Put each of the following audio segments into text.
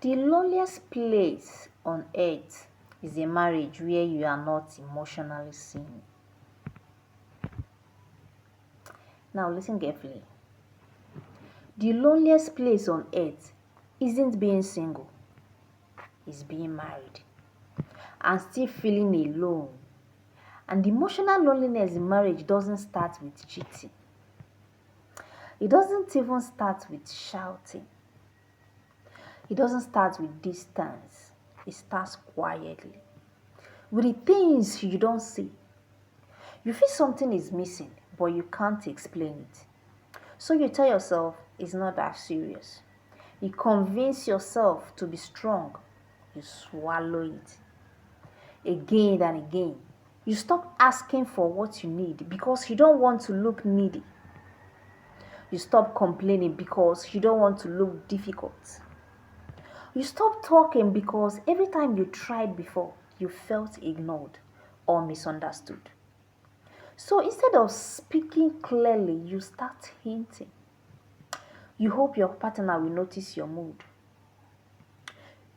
The loneliest place on earth is a marriage where you are not emotionally seen. Now listen carefully. The loneliest place on earth isn't being single, it's being married and still feeling alone. And emotional loneliness in marriage doesn't start with cheating. It doesn't even start with shouting. It doesn't start with distance. It starts quietly. With the things you don't see. You feel something is missing, but you can't explain it. So you tell yourself it's not that serious. You convince yourself to be strong. You swallow it. Again and again. You stop asking for what you need because you don't want to look needy. You stop complaining because you don't want to look difficult. You stop talking because every time you tried before, you felt ignored or misunderstood. So instead of speaking clearly, you start hinting. You hope your partner will notice your mood.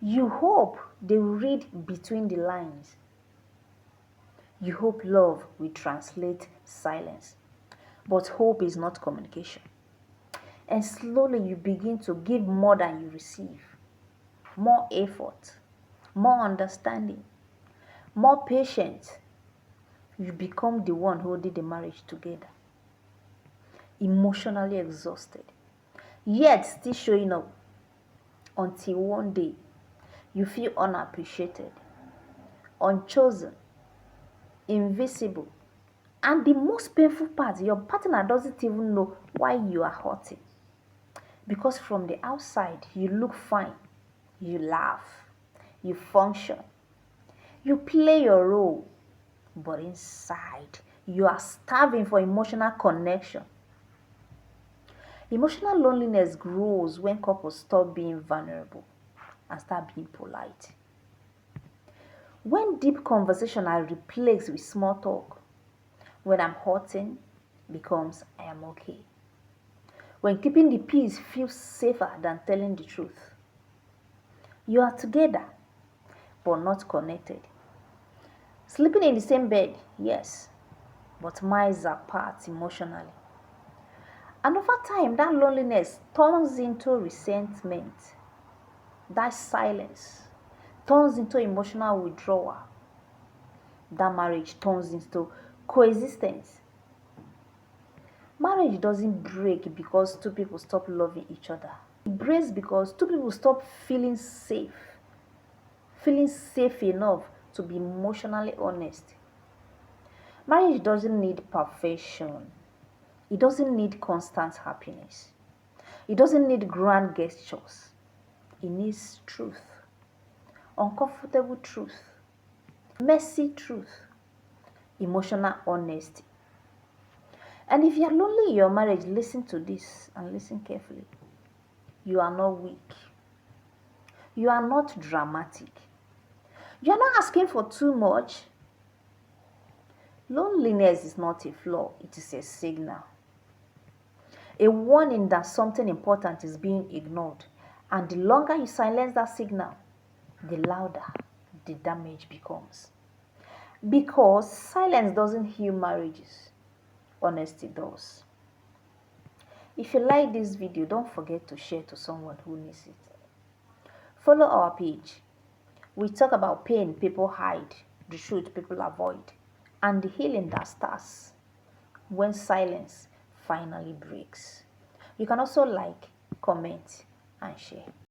You hope they will read between the lines. You hope love will translate silence. But hope is not communication. And slowly you begin to give more than you receive. More effort, more understanding, more patience. You become the one holding the marriage together. Emotionally exhausted. Yet still showing up until one day you feel unappreciated, unchosen, invisible. And the most painful part, your partner doesn't even know why you are hurting. Because from the outside, you look fine, you laugh, you function, you play your role. But inside, you are starving for emotional connection. Emotional loneliness grows when couples stop being vulnerable and start being polite. When deep conversation are replaced with small talk, when I'm hurting becomes I am okay. When keeping the peace feels safer than telling the truth. You are together, but not connected. Sleeping in the same bed, yes, but miles apart emotionally. And over time, that loneliness turns into resentment. That silence turns into emotional withdrawal. That marriage turns into coexistence. Marriage doesn't break because two people stop loving each other. It breaks because two people stop feeling safe enough to be emotionally honest. Marriage doesn't need perfection. It doesn't need constant happiness. It doesn't need grand gestures. It needs truth. Uncomfortable truth. Messy truth. Emotional honesty. And if you're lonely in your marriage, listen to this and listen carefully. You are not weak. You are not dramatic. You are not asking for too much. Loneliness is not a flaw, it is a signal. A warning that something important is being ignored. And the longer you silence that signal, the louder the damage becomes. Because silence doesn't heal marriages, honesty does. If you like this video, don't forget to share to someone who needs it. Follow our page. We talk about pain people hide, the truth people avoid, and the healing that starts when silence finally breaks. You can also like, comment, and share.